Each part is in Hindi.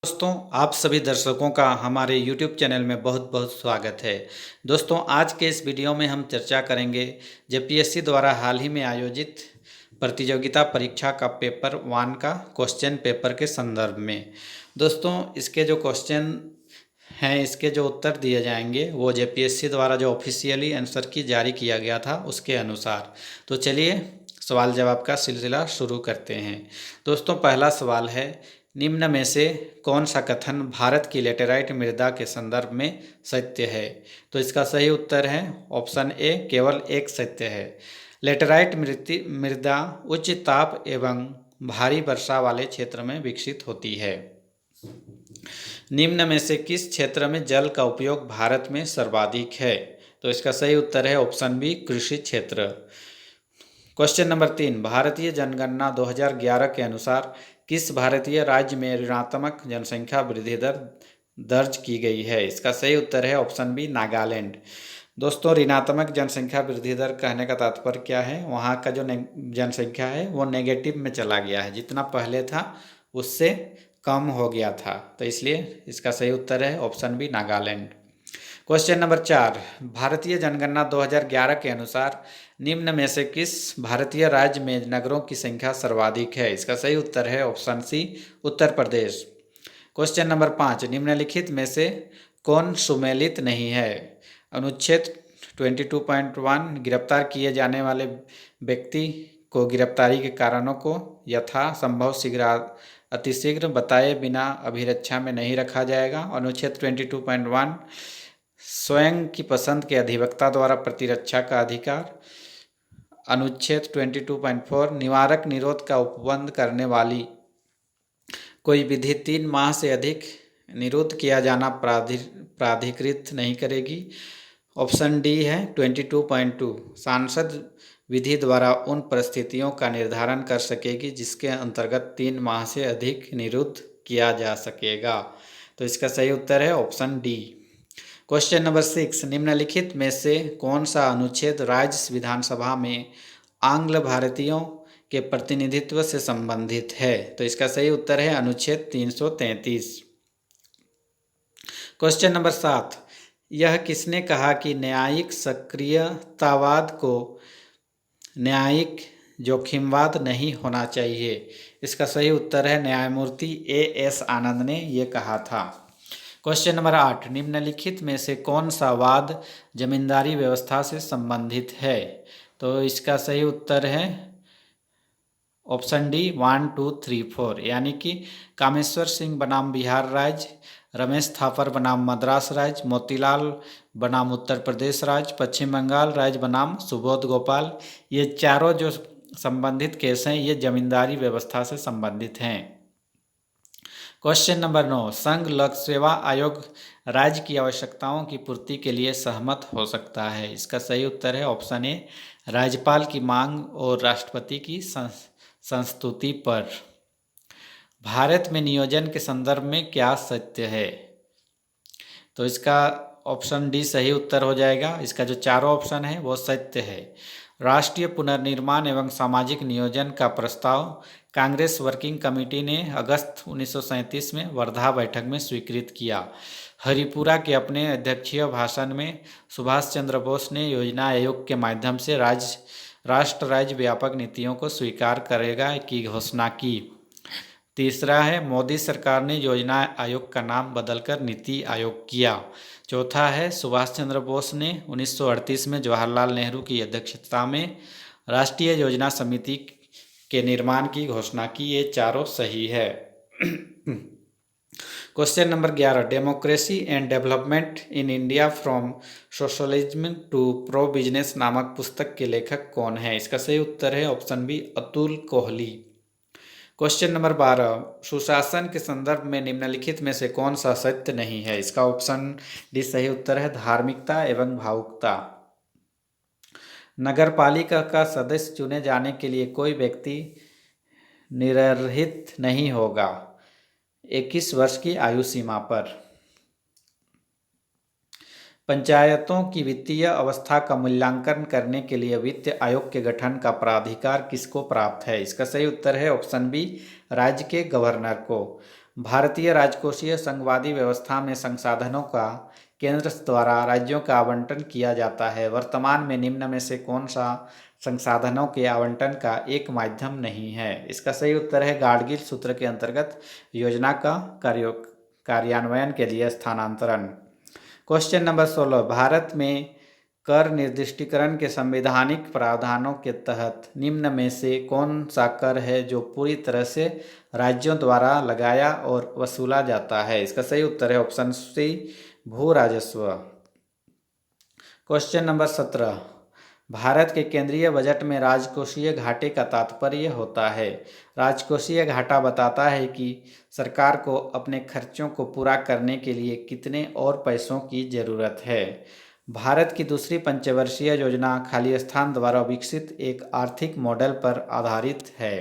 दोस्तों, आप सभी दर्शकों का हमारे YouTube चैनल में बहुत बहुत स्वागत है। दोस्तों, आज के इस वीडियो में हम चर्चा करेंगे जेपीएससी द्वारा हाल ही में आयोजित प्रतियोगिता परीक्षा का पेपर 1 का क्वेश्चन पेपर के संदर्भ में। दोस्तों, इसके जो क्वेश्चन हैं, इसके जो उत्तर दिए जाएंगे वो जेपीएससी द्वारा जो ऑफिशियली आंसर की जारी किया गया था उसके अनुसार। तो चलिए सवाल जवाब का सिलसिला शुरू करते हैं। दोस्तों, पहला सवाल है, निम्न में से कौन सा कथन भारत की लेटेराइट मृदा के संदर्भ में सत्य है? तो इसका सही उत्तर है ऑप्शन ए, केवल एक सत्य है। लेटेराइट मृदा उच्च ताप एवं भारी वर्षा वाले क्षेत्र में विकसित होती है। निम्न में से किस क्षेत्र में जल का उपयोग भारत में सर्वाधिक है? तो इसका सही उत्तर है ऑप्शन बी, कृषि क्षेत्र। क्वेश्चन नंबर 3, भारतीय जनगणना 2011 के अनुसार किस भारतीय राज्य में ऋणात्मक जनसंख्या वृद्धि दर दर्ज की गई है? इसका सही उत्तर है ऑप्शन बी, नागालैंड। दोस्तों, ऋणात्मक जनसंख्या वृद्धि दर कहने का तात्पर्य क्या है? वहाँ का जो जनसंख्या है वो नेगेटिव में चला गया है, जितना पहले था उससे कम हो गया था, तो इसलिए इसका सही उत्तर है option B, Nagaland. Question number 4, भारतीय जनगणना 2011 के अनुसार निम्न में से किस भारतीय राज्य में नगरों की संख्या सर्वाधिक है? इसका सही उत्तर है option C, Uttar Pradesh. Question number 5, निम्नलिखित में से कौन सुमेलित नहीं है? अनुच्छेद 22.1 गिरफ्तार किए जाने वाले व्यक्ति को गिरफ्तारी के कारणों को यथासंभव अतिशीघ्र बताए बिना अभिरक्षा में नहीं रखा जाएगा। अनुच्छेद 22.1 स्वयं की पसंद के अधिवक्ता द्वारा प्रतिरक्षा का अधिकार। अनुच्छेद 22.4 निवारक निरोध का उपबंध करने वाली कोई विधि 3 माह से अधिक निरुद्ध किया जाना प्राधिकृत नहीं करेगी। ऑप्शन डी है 22.2 सांसद विधि द्वारा उन परिस्थितियों का निर्धारण कर सकेगी जिसके अंतर्गत 3 माह से अधिक निरुद्ध किया जा सकेगा। तो इसका सही उत्तर है ऑप्शन डी। क्वेश्चन नंबर 6, निम्नलिखित में से कौन सा अनुच्छेद राज्य विधानसभा में आंग्ल भारतीयों के प्रतिनिधित्व से संबंधित है? तो इसका सही उत्तर है अनुच्छेद 333। क्वेश्चन नंबर 7, यह किसने कहा कि न्यायिक सक्रियतावाद को न्यायिक जोखिमवाद नहीं होना चाहिए? इसका सही उत्तर है न्यायमूर्ति A.S. आनंद ने ये कहा था। क्वेश्चन नंबर 8, निम्नलिखित में से कौन सा वाद जमींदारी व्यवस्था से संबंधित है? तो इसका सही उत्तर है ऑप्शन डी 1, 2, 3, 4, यानी कि कामेश्वर सिंह बनाम बिहार राज्य, रमेश थापर बनाम मद्रास राज्य, मोतीलाल बनाम उत्तर प्रदेश राज्य, पश्चिम बंगाल राज्य बनाम सुबोध गोपाल, ये चारों जो संबंधित केस हैं ये जमींदारी व्यवस्था से संबंधित हैं। क्वेश्चन नंबर 9, संघ लोक सेवा आयोग राज्य की आवश्यकताओं की पूर्ति के लिए सहमत हो सकता है? इसका सही उत्तर है ऑप्शन ए, राज्यपाल की मांग और राष्ट्रपति की संस्तुति पर। भारत में नियोजन के संदर्भ में क्या सत्य है? तो इसका ऑप्शन डी सही उत्तर हो जाएगा। इसका जो चारों ऑप्शन है वो सत्य है। राष्ट्रीय पुनर्निर्माण एवं सामाजिक नियोजन का प्रस्ताव कांग्रेस वर्किंग कमेटी ने अगस्त 1937 में वर्धा बैठक में स्वीकृत किया। हरिपुरा के अपने अध्यक्षीय भाषण में सुभाष चंद्र बोस ने योजना आयोग के माध्यम से राष्ट्र राज्य व्यापक नीतियों को स्वीकार करेगा की घोषणा की। तीसरा है, मोदी सरकार ने योजना आयोग का नाम बदलकर नीति आयोग किया। चौथा है, सुभाष चंद्र बोस ने 1938 में जवाहरलाल नेहरू की अध्यक्षता में राष्ट्रीय योजना समिति के निर्माण की घोषणा की। ये चारों सही है। Question number 11, democracy and development in India from socialism to pro business नामक पुस्तक के लेखक कौन है? इसका सही उत्तर है option B, Atul Kohli. Question number 12, सुशासन के संदर्भ में निम्नलिखित में से कौन सा सत्य नहीं है? इसका ऑप्शन डी सही उत्तर है, धार्मिकता एवं भावुकता। नगरपालिका का सदस्य चुने जाने के लिए कोई व्यक्ति निर्रहित नहीं होगा 21 वर्ष की आयु सीमा पर। पंचायतों की वित्तीय अवस्था का मूल्यांकन करने के लिए वित्त आयोग के गठन का प्राधिकार किसको प्राप्त है? इसका सही उत्तर है ऑप्शन बी, राज्य के गवर्नर को। भारतीय राजकोषीय संघवादी व्यवस्था में संसाधनों का केंद्र द्वारा राज्यों का आवंटन किया जाता है। वर्तमान में निम्न में से कौन सा संसाधनों के आवंटन का एक माध्यम नहीं है? इसका सही उत्तर है गाडगिल सूत्र के अंतर्गत योजना का कार्यान्वयन के लिए स्थानांतरण। क्वेश्चन नंबर 16, भारत में कर निर्दिष्टीकरण के संवैधानिक प्रावधानों के तहत निम्न में से कौन सा कर है जो पूरी तरह से राज्यों द्वारा लगाया और वसूला जाता है? इसका सही उत्तर है ऑप्शन सी, भू राजस्व। क्वेश्चन नंबर 17, भारत के केंद्रीय बजट में राजकोषीय घाटे का तात्पर्य होता है। राजकोषीय घाटा बताता है कि सरकार को अपने खर्चों को पूरा करने के लिए कितने और पैसों की जरूरत है। भारत की दूसरी पंचवर्षीय योजना खालिस्तान द्वारा विकसित एक आर्थिक मॉडल पर आधारित है।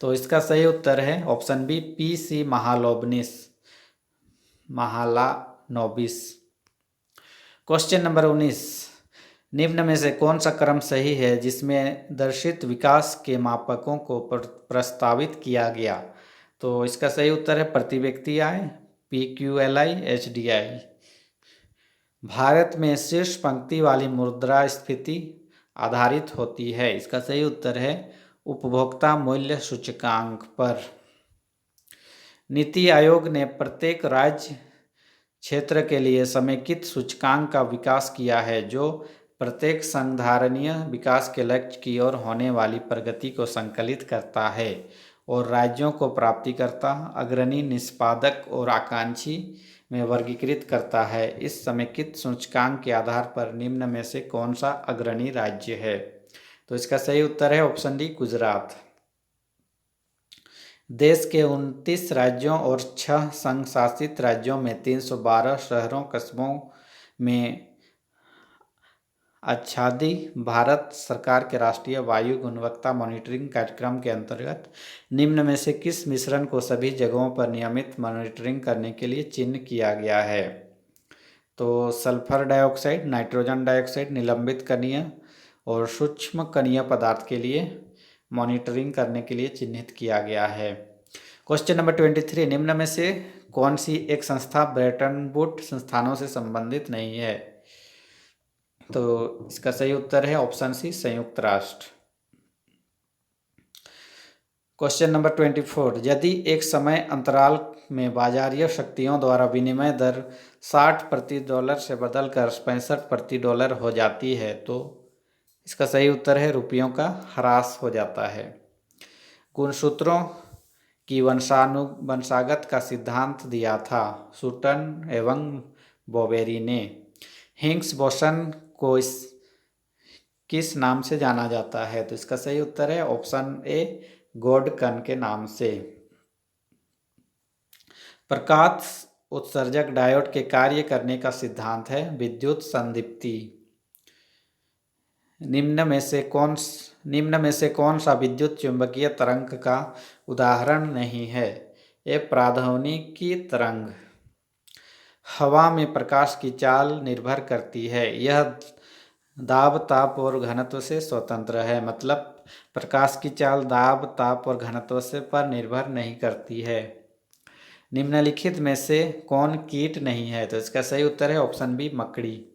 तो इसका सही उत्तर है option B, P C. Mahalanobis. Question number 19, निम्न में से कौन सा क्रम सही है जिसमें दर्शित विकास के मापकों को प्रस्तावित किया गया? तो इसका सही उत्तर है प्रति व्यक्ति आय, PQLI, HDI। भारत में शीर्ष पंक्ति वाली मुद्रास्फीति आधारित होती है। इसका सही उत्तर है उपभोक्ता मूल्य सूचकांक पर। नीति आयोग ने प्रत्येक राज्य क्षेत्र के लिए समेकित सूचकांक का विकास किया है जो प्रत्येक संधारणीय विकास के लक्ष्य की ओर होने वाली प्रगति को संकलित करता है और राज्यों को प्राप्तिकर्ता, अग्रणी, निष्पादक और आकांक्षी में वर्गीकृत करता है। इस समेकित सूचकांक के आधार पर निम्न में से कौन सा अग्रणी राज्य है? तो इसका सही उत्तर है ऑप्शन डी, गुजरात। देश के 29 राज्यों और 6 संघ शासित राज्यों में 312 शहरों कस्बों में आच्छादी भारत सरकार के राष्ट्रीय वायु गुणवत्ता मॉनिटरिंग कार्यक्रम के अंतर्गत निम्न में से किस मिश्रण को सभी जगहों पर नियमित मॉनिटरिंग करने के लिए चिह्न किया गया है? तो सल्फर डाइऑक्साइड, नाइट्रोजन डाइऑक्साइड, निलंबित कणीय और सूक्ष्म कणीय पदार्थ के लिए मॉनिटरिंग करने के लिए चिन्हित किया गया है। क्वेश्चन नंबर 23, निम्न में से कौन सी एक संस्था ब्रेटन वुड संस्थानों से संबंधित नहीं है? तो इसका सही उत्तर है ऑप्शन सी, संयुक्त राष्ट्र। क्वेश्चन नंबर 24, यदि एक समय अंतराल में बाजारीय शक्तियों द्वारा विनिमय दर 60 प्रति डॉलर से बदलकर 65 प्रति डॉलर हो जाती है तो इसका सही उत्तर है रुपयों का ह्रास हो जाता है। गुणसूत्रों की वंशागत का सिद्धांत दिया था सूटन एवं बोवेरी ने। हिग्स बोसन को किस नाम से जाना जाता है? तो इसका सही उत्तर है ऑप्शन ए, गोल्डकन के नाम से। प्रकाश उत्सर्जक डायोड के कार्य करने का सिद्धांत है विद्युत संदीप्ति। निम्न में से कौन सा विद्युत चुंबकीय तरंग का उदाहरण नहीं है? ए, प्राध्वनिकी तरंग। हवा में प्रकाश की चाल निर्भर करती है, यह दाब, ताप और घनत्व से स्वतंत्र है। मतलब प्रकाश की चाल दाब, ताप और घनत्व से पर निर्भर नहीं करती है। निम्नलिखित में से कौन कीट नहीं है? तो इसका सही उत्तर है ऑप्शन बी, मकड़ी।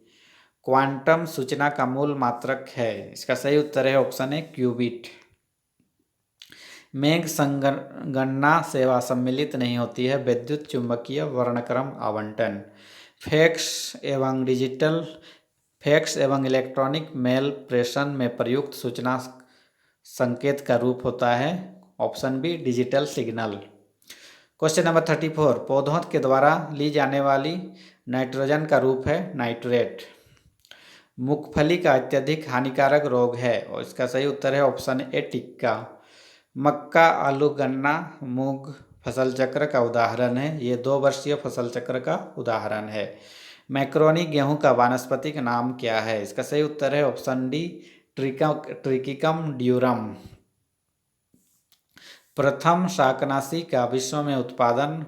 क्वांटम सूचना का मूल मात्रक है? इसका सही उत्तर है ऑप्शन ए, क्यूबिट। मेघ संगणना सेवा सम्मिलित नहीं होती है विद्युत चुंबकीय वर्णक्रम आवंटन। फैक्स एवं इलेक्ट्रॉनिक मेल प्रेषण में प्रयुक्त सूचना संकेत का रूप होता है option B, digital signal. Question number 34, पौधों के द्वारा ली जाने वाली नाइट्रोजन का रूप है नाइट्रेट। मूंगफली का अत्यधिक हानिकारक रोग है और इसका सही उत्तर है ऑप्शन ए, टिक्का। मक्का, आलू, गन्ना, मूंग फसल चक्र का उदाहरण है। ये 2 वर्षीय फसल चक्र का उदाहरण है। मैक्रोनी गेहूं का वानस्पतिक नाम क्या है? इसका सही उत्तर है ऑप्शन डी, ट्रिटिकम ड्यूरम। प्रथम शाकनाशी का विश्व में उत्पादन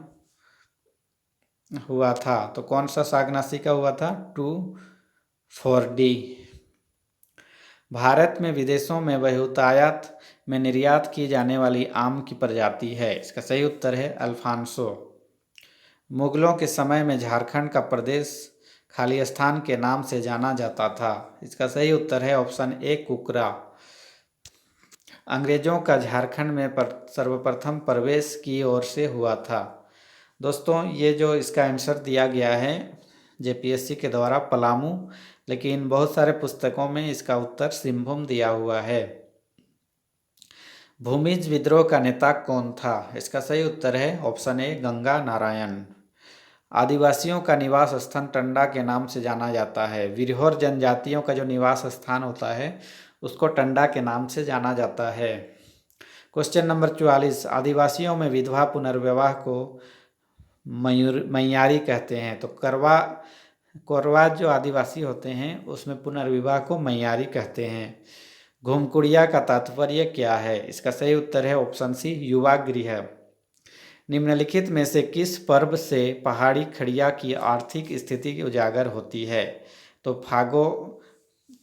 हुआ था तो कौन सा शाकनाशी का हुआ था? 2,4-D। भारत में विदेशों में बहुतायत में निर्यात की जाने वाली आम की प्रजाति है। इसका सही उत्तर है अल्फांसो। मुगलों के समय में झारखंड का प्रदेश खालिस्तान के नाम से जाना जाता था। इसका सही उत्तर है ऑप्शन ए कुकरा। अंग्रेजों का झारखंड में सर्वप्रथम प्रवेश की ओर से हुआ था। दोस्तों ये जो इसका आंसर दिया गया है जेपीएससी के द्वारा पलामू, लेकिन बहुत सारे पुस्तकों में इसका उत्तर सिंहभूम दिया हुआ है। भूमिज विद्रोह का नेता कौन था? इसका सही उत्तर है ऑप्शन ए गंगा नारायण। आदिवासियों का निवास स्थान टंडा के नाम से जाना जाता है। विरहोर जनजातियों का जो निवास स्थान होता है उसको टंडा के नाम से जाना जाता है। क्वेश्चन नंबर 44, आदिवासियों में विधवा पुनर्विवाह को मैयारी कहते हैं। तो कोरवा जो आदिवासी होते हैं उसमें पुनर्विवाह को मैयारी कहते हैं। घुमकुड़िया का तात्पर्य क्या है? इसका सही उत्तर है ऑप्शन सी युवा गृह। निम्नलिखित में से किस पर्व से पहाड़ी खड़िया की आर्थिक स्थिति उजागर होती है? तो फागो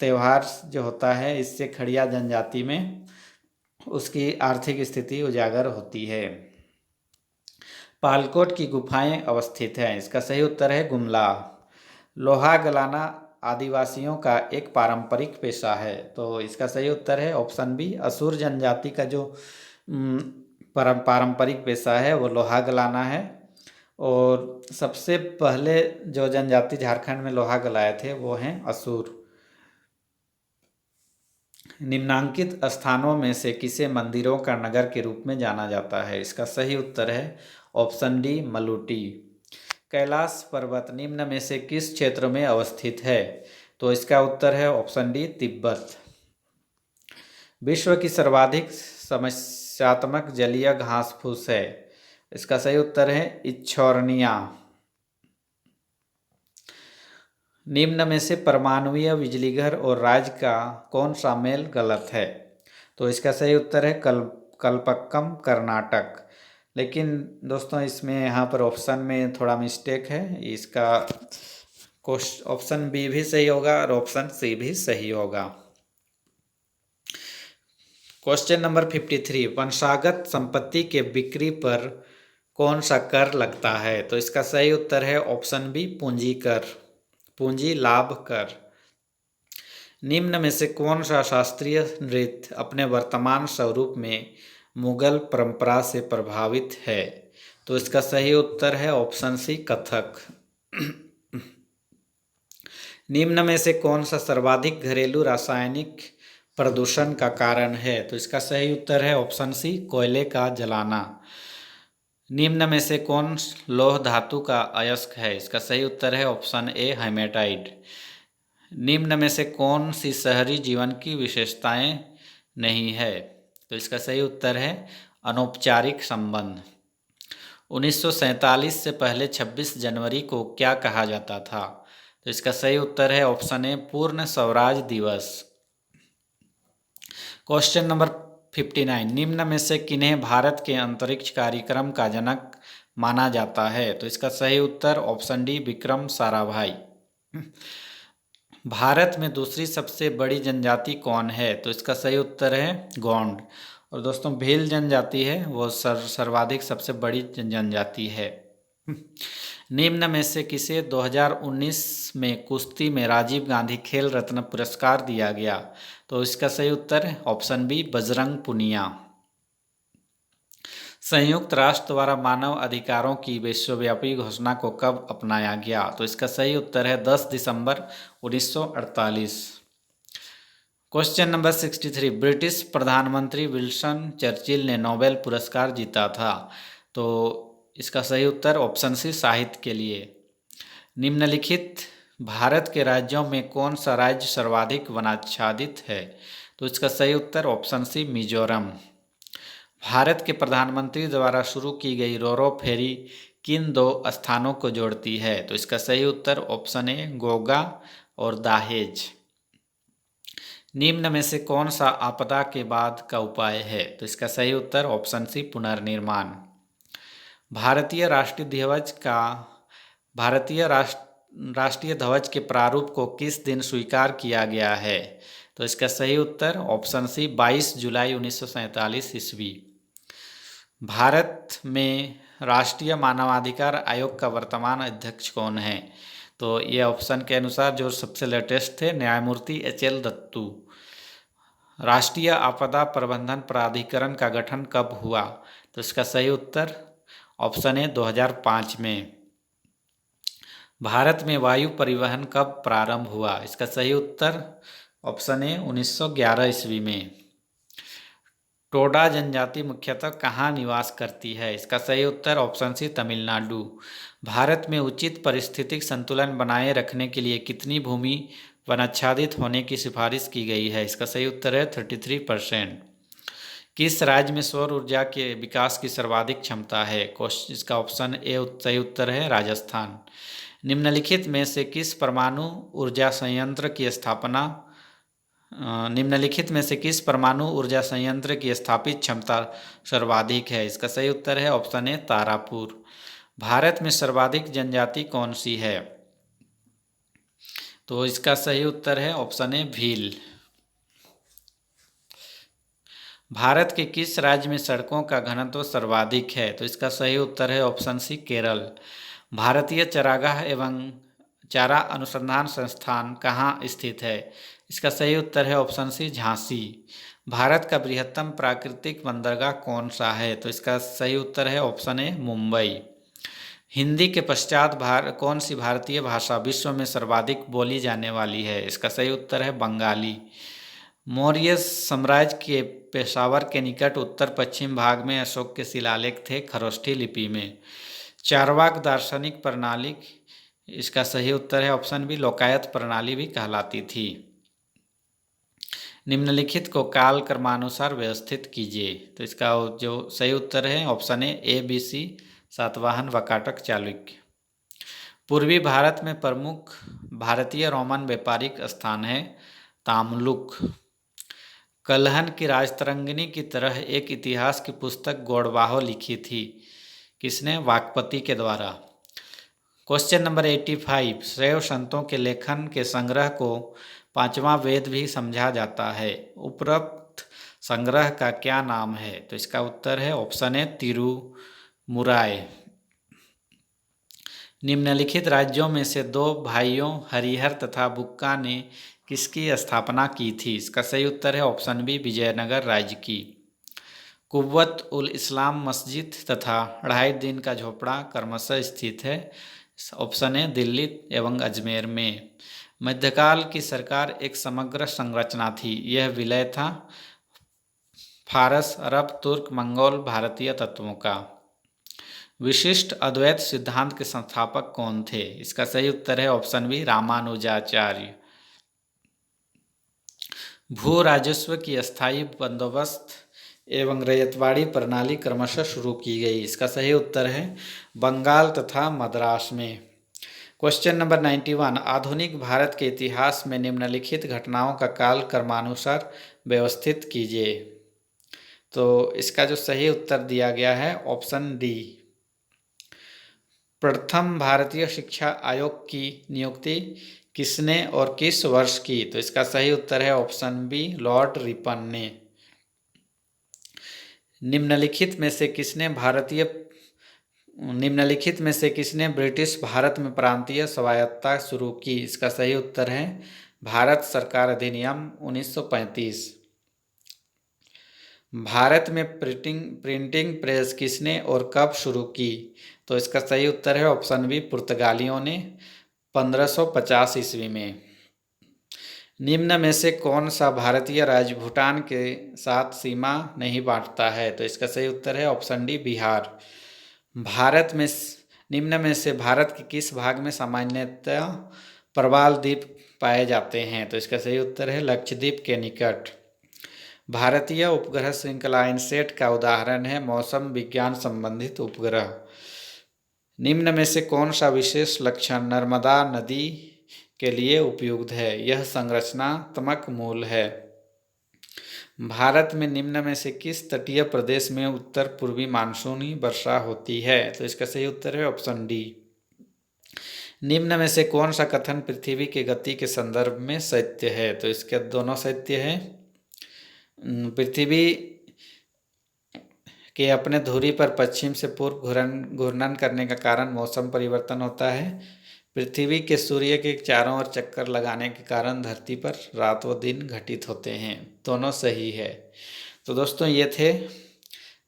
त्यौहार जो होता है इससे खड़िया जनजाति में उसकी आर्थिक स्थिति उजागर होती है। पालकोट की गुफाएं अवस्थित हैं। इसका सही उत्तर है गुमला। लोहा गलाना आदिवासियों का एक पारंपरिक पेशा है। तो इसका सही उत्तर है ऑप्शन बी असुर जनजाति का जो पारंपरिक पेशा है वो लोहा गलाना है। और सबसे पहले जो जनजाति झारखंड में लोहा गलाए थे वो हैं असुर। निम्नांकित स्थानों में से किसे मंदिरों का नगर के रूप में जाना जाता है? इसका सही उत्तर है ऑप्शन डी मलुटी। कैलाश पर्वत निम्न में से किस क्षेत्र में अवस्थित है? तो इसका उत्तर है ऑप्शन डी तिब्बत। विश्व की सर्वाधिक समस्यात्मक जलीय घास फूस है। इसका सही उत्तर है इच्छोरनिया। निम्न में से परमाणुीय बिजलीघर और राज्य का कौन सा मेल गलत है? तो इसका सही उत्तर है कलपक्कम कर्नाटक। लेकिन दोस्तों इसमें यहाँ पर ऑप्शन में थोड़ा मिस्टेक है। इसका ऑप्शन बी भी सही होगा और ऑप्शन सी भी सही होगा। क्वेश्चन नंबर 53, वंशागत संपत्ति के बिक्री पर कौन सा कर लगता है? तो इसका सही उत्तर है ऑप्शन बी पूंजी कर, पूंजी लाभ कर। निम्न में से कौन सा शास्त्रीय नृत्य अपने वर्तमान स्वरूप में मुगल परंपरा से प्रभावित है? तो इसका सही उत्तर है ऑप्शन सी कथक। निम्न में से कौन सा सर्वाधिक घरेलू रासायनिक प्रदूषण का कारण है? तो इसका सही उत्तर है ऑप्शन सी कोयले का जलाना। निम्न में से कौन लौह धातु का अयस्क है? इसका सही उत्तर है ऑप्शन ए हेमेटाइट। निम्न में से कौन सी शहरी जीवन की विशेषताएं नहीं है? तो इसका सही उत्तर है अनौपचारिक संबंध। 1947 से पहले 26 जनवरी को क्या कहा जाता था? तो इसका सही उत्तर है ऑप्शन ए पूर्ण स्वराज दिवस। क्वेश्चन नंबर 59, निम्न में से किन्हें भारत के अंतरिक्ष कार्यक्रम का जनक माना जाता है? तो इसका सही उत्तर ऑप्शन डी विक्रम साराभाई। भारत में दूसरी सबसे बड़ी जनजाति कौन है? तो इसका सही उत्तर है गोंड। और दोस्तों भील जनजाति है वो सर्वाधिक सबसे बड़ी जनजाति है। निम्न में से किसे 2019 में कुश्ती में राजीव गांधी खेल रत्न पुरस्कार दिया गया? तो इसका सही उत्तर है ऑप्शन बी बजरंग पुनिया। संयुक्त राष्ट्र द्वारा मानव अधिकारों की विश्वव्यापी घोषणा को कब अपनाया गया? तो इसका सही उत्तर है 10 दिसंबर 1948। क्वेश्चन नंबर 63, ब्रिटिश प्रधानमंत्री विल्सन चर्चिल ने नोबेल पुरस्कार जीता था। तो इसका सही उत्तर ऑप्शन सी साहित्य के लिए। निम्नलिखित भारत के राज्यों में कौन सा राज्य सर्वाधिक वनाच्छादित है? तो इसका सही उत्तर ऑप्शन सी मिजोरम। भारत के प्रधानमंत्री द्वारा शुरू की गई रोरो फेरी किन दो स्थानों को जोड़ती है? तो इसका सही उत्तर ऑप्शन ए गोगा और दाहेज। निम्न में से कौन सा आपदा के बाद का उपाय है? तो इसका सही उत्तर ऑप्शन सी पुनर्निर्माण। भारतीय राष्ट्रीय ध्वज के प्रारूप को किस दिन स्वीकार किया गया है? तो इसका सही उत्तर ऑप्शन सी 22 जुलाई 1947 ईस्वी। भारत में राष्ट्रीय मानवाधिकार आयोग का वर्तमान अध्यक्ष कौन है? तो ये ऑप्शन के अनुसार जो सबसे लेटेस्ट थे न्यायमूर्ति HL दत्तू। राष्ट्रीय आपदा प्रबंधन प्राधिकरण का गठन कब हुआ? तो इसका सही उत्तर ऑप्शन है 2005 में। भारत में वायु परिवहन कब प्रारंभ हुआ? इसका सही उत्तर ऑप्शन है 1911 ईस्वी में। टोडा जनजाति मुख्यतः कहाँ निवास करती है? इसका सही उत्तर ऑप्शन सी तमिलनाडु। भारत में उचित पारिस्थितिक संतुलन बनाए रखने के लिए कितनी भूमि वनाच्छादित होने की सिफारिश की गई है? इसका सही उत्तर है 33%। किस राज्य में सौर ऊर्जा के विकास की सर्वाधिक क्षमता है? इसका ऑप्शन ए सही उत्तर है राजस्थान। निम्नलिखित में से किस परमाणु ऊर्जा संयंत्र की स्थापित क्षमता सर्वाधिक है? इसका सही उत्तर है ऑप्शन ए तारापुर। भारत में सर्वाधिक जनजाति कौन सी है? तो इसका सही उत्तर है ऑप्शन ए भील। भारत के किस राज्य में सड़कों का घनत्व सर्वाधिक है? तो इसका सही उत्तर है ऑप्शन सी केरल। भारतीय चरागाह एवं चारा अनुसंधान संस्थान कहाँ स्थित है? इसका सही उत्तर है ऑप्शन सी झांसी। भारत का बृहत्तम प्राकृतिक बंदरगाह कौन सा है? तो इसका सही उत्तर है ऑप्शन ए मुंबई। हिंदी के पश्चात कौन सी भारतीय भाषा विश्व में सर्वाधिक बोली जाने वाली है? इसका सही उत्तर है बंगाली। मौर्य साम्राज्य के पेशावर के निकट उत्तर पश्चिम भाग में अशोक के शिलालेख थे खरोष्ठी लिपि में। चारवाक दार्शनिक प्रणाली, इसका सही उत्तर है ऑप्शन बी लोकायत प्रणाली भी कहलाती थी। निम्नलिखित को काल क्रमानुसार व्यवस्थित कीजिए। तो इसका जो सही उत्तर है option A ABC Satavahana Vakataka Chalukya. पूर्वी भारत में प्रमुख भारतीय रोमन व्यापारिक स्थान है तामलुक। कल्हन की राजतरंगिणी की तरह एक इतिहास की पुस्तक गौड़वाहो लिखी थी, किसने? वाकपति के द्वारा। क्वेश्चन नंबर 85, शैव संतों के लेखन के संग्रह को पांचवा वेद भी समझा जाता है। उपरोक्त संग्रह का क्या नाम है? तो इसका उत्तर है ऑप्शन ए तिरुमुराय। निम्नलिखित राज्यों में से दो भाइयों हरिहर तथा बुक्का ने किसकी स्थापना की थी? इसका सही उत्तर है ऑप्शन बी विजयनगर राज्य की। कुव्वत उल इस्लाम मस्जिद तथा 2.5 दिन का झोपड़ा क्रमशः स्थित है, ऑप्शन है दिल्ली एवं अजमेर में। मध्यकाल की सरकार एक समग्र संरचना थी, यह विलय था फारस, अरब, तुर्क, मंगोल, भारतीय तत्वों का। विशिष्ट अद्वैत सिद्धांत के संस्थापक कौन थे? इसका सही उत्तर है ऑप्शन बी रामानुजाचार्य। भू राजस्व की अस्थायी बंदोबस्त एवं रैयतवाड़ी प्रणाली क्रमशः शुरू की गई। इसका सही उत्तर है बंगाल तथा मद्रास में। क्वेश्चन नंबर 91, आधुनिक भारत के इतिहास में निम्नलिखित घटनाओं का काल क्रमानुसार व्यवस्थित कीजिए। तो इसका जो सही उत्तर दिया गया है ऑप्शन डी। प्रथम भारतीय शिक्षा आयोग की नियुक्ति किसने और किस वर्ष की? तो इसका सही उत्तर है ऑप्शन बी लॉर्ड रिपन ने। निम्नलिखित में से किसने ब्रिटिश भारत में प्रांतीय स्वायत्तता शुरू की? इसका सही उत्तर है भारत सरकार अधिनियम 1935। भारत में प्रिंटिंग प्रेस किसने और कब शुरू की? तो इसका सही उत्तर है ऑप्शन बी पुर्तगालियों ने 1550 ईस्वी में। निम्न में से कौन सा भारतीय राज्य भूटान के साथ सीमा नहीं बांटता है? तो इसका सही उत्तर है ऑप्शन डी बिहार। निम्न में से भारत के किस भाग में सामान्यतः प्रवाल द्वीप पाए जाते हैं? तो इसका सही उत्तर है लक्षद्वीप के निकट। भारतीय उपग्रह श्रृंखला इनसेट का उदाहरण है मौसम विज्ञान संबंधित उपग्रह। निम्न में से कौन सा विशेष लक्षण नर्मदा नदी के लिए उपयुक्त है? यह संरचनात्मक मूल है। भारत में निम्न में से किस तटीय प्रदेश में उत्तर पूर्वी मानसूनी वर्षा होती है? तो इसका सही उत्तर है ऑप्शन डी। निम्न में से कौन सा कथन पृथ्वी की गति के संदर्भ में सत्य है? तो इसके दोनों सत्य है। पृथ्वी के अपने धुरी पर पश्चिम से पूर्व घूर्णन करने का कारण मौसम परिवर्तन होता है। पृथ्वी के सूर्य के चारों ओर चक्कर लगाने के कारण धरती पर रात व दिन घटित होते हैं। दोनों सही है। तो दोस्तों ये थे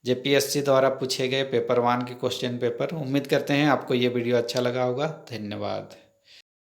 जेपीएससी द्वारा पूछे गए पेपर 1 के क्वेश्चन पेपर। उम्मीद करते हैं आपको ये वीडियो अच्छा लगा होगा। धन्यवाद।